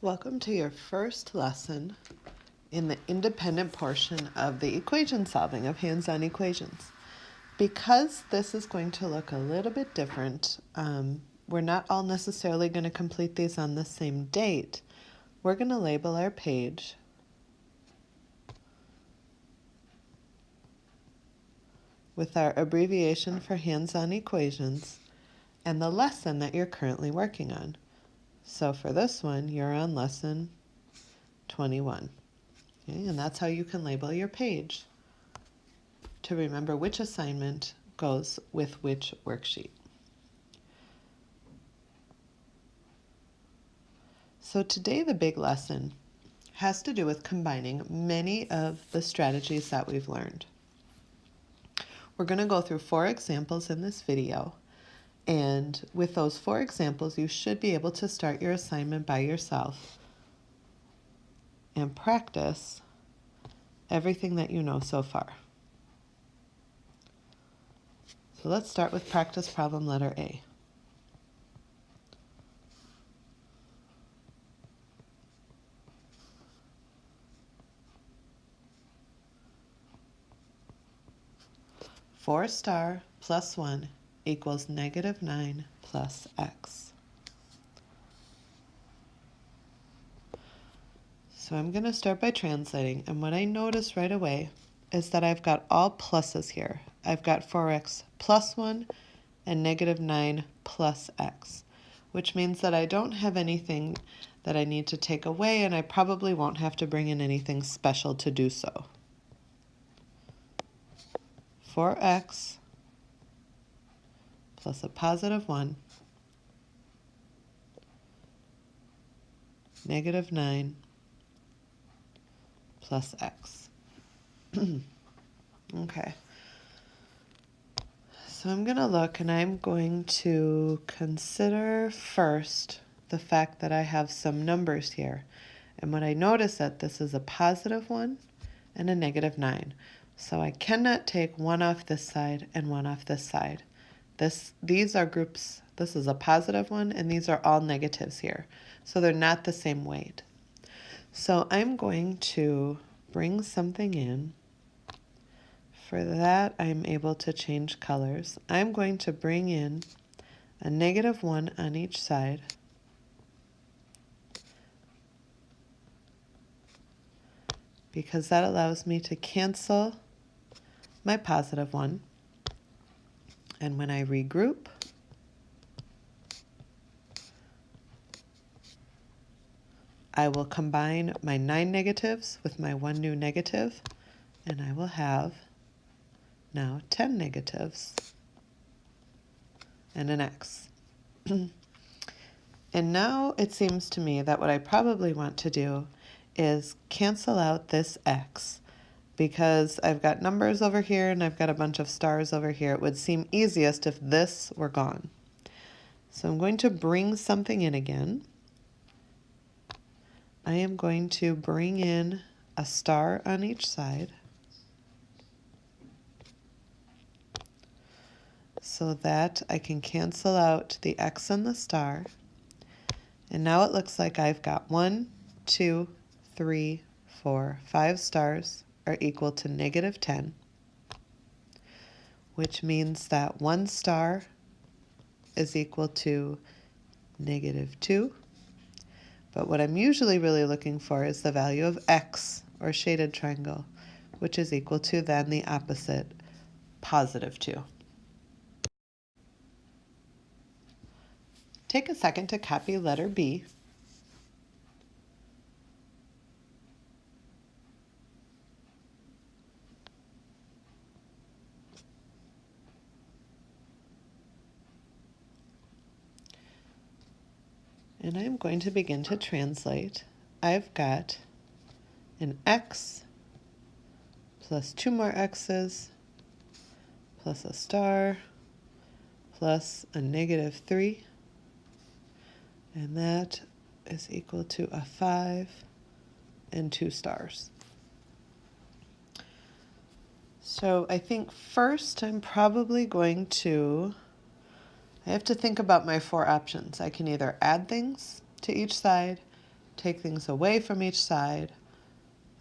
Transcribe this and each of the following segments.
Welcome to your first lesson in the independent portion of the equation solving of hands-on equations. Because this is going to look a little bit different, we're not all necessarily going to complete these on the same date. We're going to label our page with our abbreviation for hands-on equations and the lesson that you're currently working on. So for this one, you're on lesson 21. Okay, and that's how you can label your page to remember which assignment goes with which worksheet. So today the big lesson has to do with combining many of the strategies that we've learned. We're going to go through 4 examples in this video, and with those 4 examples you should be able to start your assignment by yourself and practice everything that you know so far. So let's start with practice problem letter A. Four star plus 1 equals -9 plus x. So I'm going to start by translating, and what I notice right away is that I've got all pluses here. I've got 4x plus 1 and -9 plus x, which means that I don't have anything that I need to take away, and I probably won't have to bring in anything special to do so. 4x plus a positive 1, -9 plus x. Okay. So I'm going to look, and I'm going to consider first the fact that I have some numbers here. And what I notice that this is a positive 1 and a -9. So I cannot take one off this side and one off this side. These are groups. This is a positive one, and these are all negatives here. So they're not the same weight. So I'm going to bring something in. For that, I'm able to change colors. I'm going to bring in a -1 on each side. Because that allows me to cancel my positive 1. And when I regroup, I will combine my 9 negatives with my 1 new negative, and I will have now 10 negatives and an x. And now it seems to me that what I probably want to do is cancel out this x, because I've got numbers over here and I've got a bunch of stars over here. It would seem easiest if this were gone. So I'm going to bring something in again. I am going to bring in a star on each side so that I can cancel out the x and the star. And now it looks like I've got 1, 2, 3, 4, 5 stars are equal to -10, which means that 1 star is equal to -2. But what I'm usually really looking for is the value of x, or shaded triangle, which is equal to then the opposite, +2. Take a second to copy letter B. And I'm going to begin to translate. I've got an x plus 2 more x's plus a star plus a -3. And that is equal to a 5 and 2 stars. So I think first I'm probably going to, I have to think about my 4 options. I can either add things to each side, take things away from each side.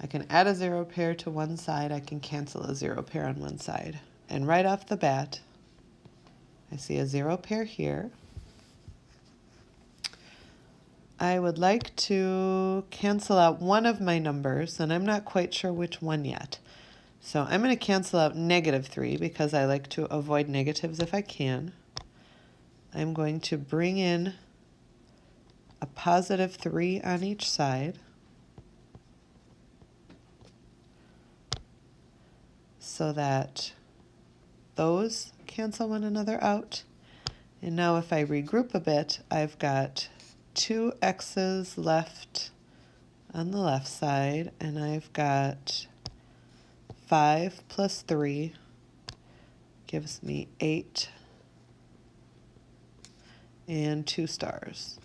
I can add a 0 pair to one side. I can cancel a 0 pair on one side. And right off the bat, I see a 0 pair here. I would like to cancel out one of my numbers, and I'm not quite sure which one yet. So I'm going to cancel out -3 because I like to avoid negatives if I can. I'm going to bring in a +3 on each side. So that those cancel one another out. And now if I regroup a bit, I've got 2 x's left on the left side, and I've got 5 plus 3 gives me 8 and 2 stars.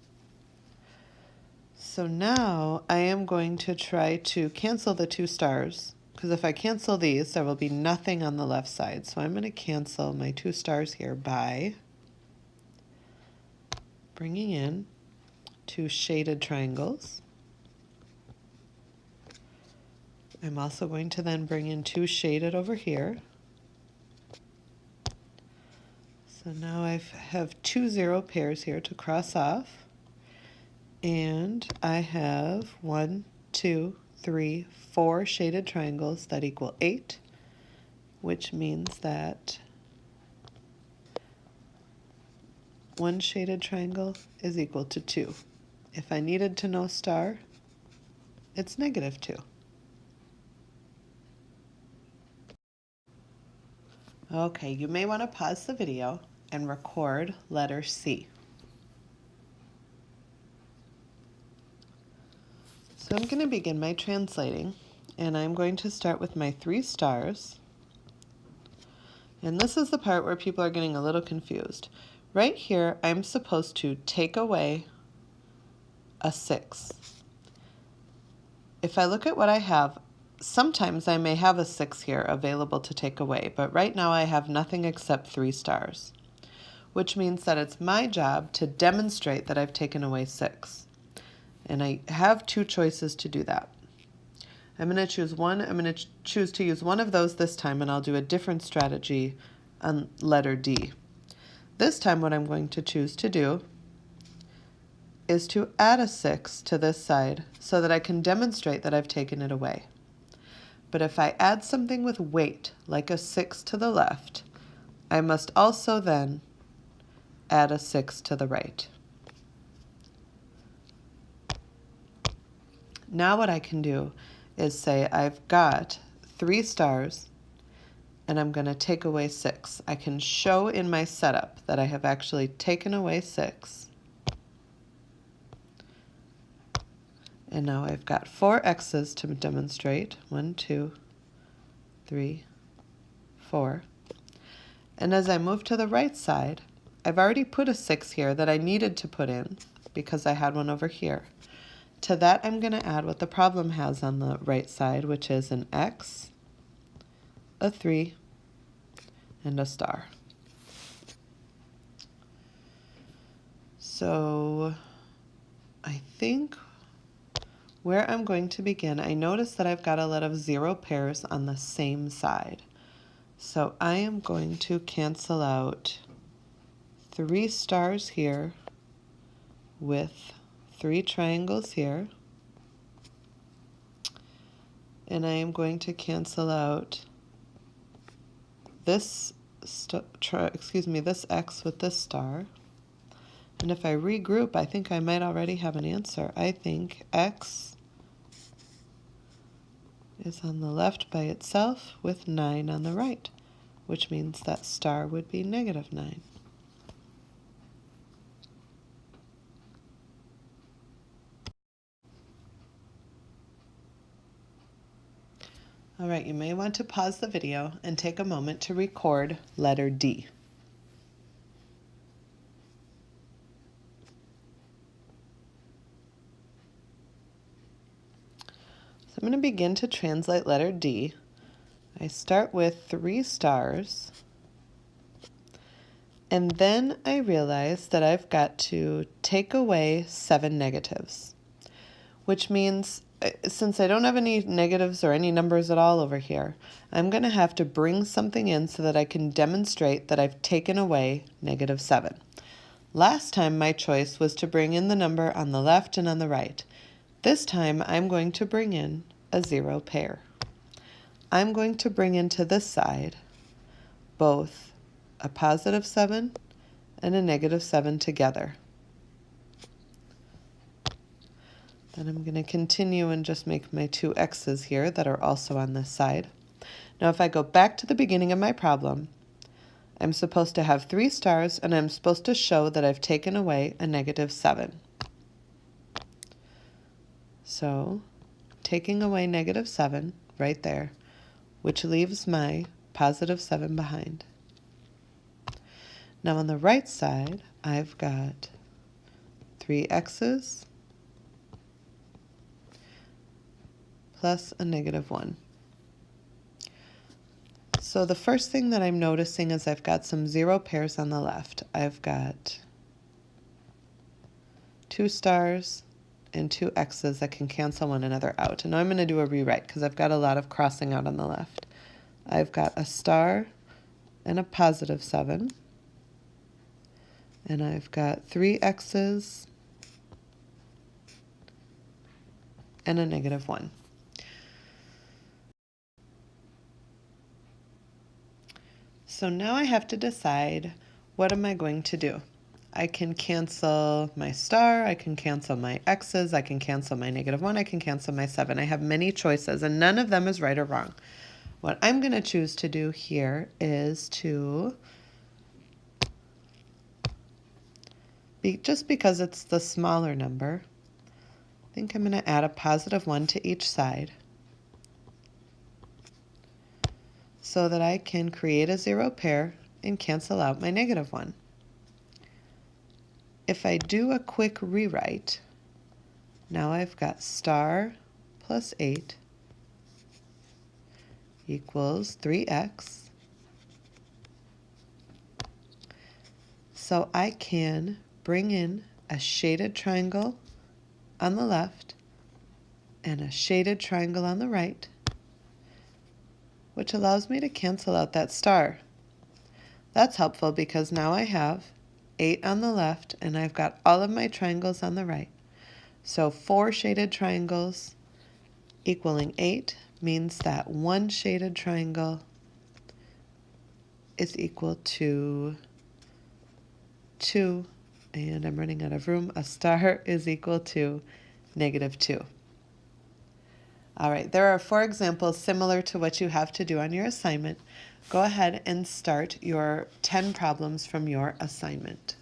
So now I am going to try to cancel the 2 stars, because if I cancel these, there will be nothing on the left side. So I'm going to cancel my 2 stars here by bringing in 2 shaded triangles. I'm also going to then bring in 2 shaded over here. So now I have 2 0 pairs here to cross off. And I have 1, 2, 3, 4 shaded triangles that equal 8, which means that 1 shaded triangle is equal to 2. If I needed to know star, it's -2. Okay, you may want to pause the video and record letter C. So I'm going to begin my translating, and I'm going to start with my 3 stars. And this is the part where people are getting a little confused. Right here, I'm supposed to take away a 6. If I look at what I have, sometimes I may have a 6 here available to take away, but right now I have nothing except 3 stars, which means that it's my job to demonstrate that I've taken away 6. And I have 2 choices to do that. I'm going to choose one. I'm going to choose to use one of those this time, and I'll do a different strategy on letter D. This time what I'm going to choose to do is to add a 6 to this side so that I can demonstrate that I've taken it away. But if I add something with weight, like a 6 to the left, I must also then add a 6 to the right. Now what I can do is say I've got 3 stars and I'm going to take away 6. I can show in my setup that I have actually taken away 6. And now I've got 4 x's to demonstrate. 1, 2, 3, 4. And as I move to the right side, I've already put a 6 here that I needed to put in because I had one over here. To that, I'm going to add what the problem has on the right side, which is an X, a 3, and a star. So I think where I'm going to begin, I notice that I've got a lot of 0 pairs on the same side. So I am going to cancel out 3 stars here with 3 triangles here, and I am going to cancel out this this X with this star. And if I regroup, I think I might already have an answer. I think X is on the left by itself with 9 on the right, which means that star would be -9. All right, you may want to pause the video and take a moment to record letter D. So I'm going to begin to translate letter D. I start with 3 stars, and then I realize that I've got to take away 7 negatives, which means since I don't have any negatives or any numbers at all over here, I'm going to have to bring something in so that I can demonstrate that I've taken away -7. Last time my choice was to bring in the number on the left and on the right. This time I'm going to bring in a 0 pair. I'm going to bring into this side both a +7 and a -7 together. Then I'm going to continue and just make my 2 x's here that are also on this side. Now if I go back to the beginning of my problem, I'm supposed to have 3 stars and I'm supposed to show that I've taken away a -7. So taking away -7 right there, which leaves my +7 behind. Now on the right side, I've got 3 x's plus a -1. So the first thing that I'm noticing is I've got some 0 pairs on the left. I've got 2 stars and 2 x's that can cancel one another out. And now I'm going to do a rewrite because I've got a lot of crossing out on the left. I've got a star and a +7. And I've got 3 x's and a -1. So now I have to decide, what am I going to do? I can cancel my star, I can cancel my x's, I can cancel my -1, I can cancel my 7. I have many choices and none of them is right or wrong. What I'm going to choose to do here is to, just because it's the smaller number, I think I'm going to add a +1 to each side, so that I can create a 0 pair and cancel out my -1. If I do a quick rewrite, now I've got star plus 8 equals 3x. So I can bring in a shaded triangle on the left and a shaded triangle on the right, which allows me to cancel out that star. That's helpful because now I have 8 on the left and I've got all of my triangles on the right. So 4 shaded triangles equaling 8 means that 1 shaded triangle is equal to 2, and I'm running out of room. A star is equal to -2. All right, there are 4 examples similar to what you have to do on your assignment. Go ahead and start your 10 problems from your assignment.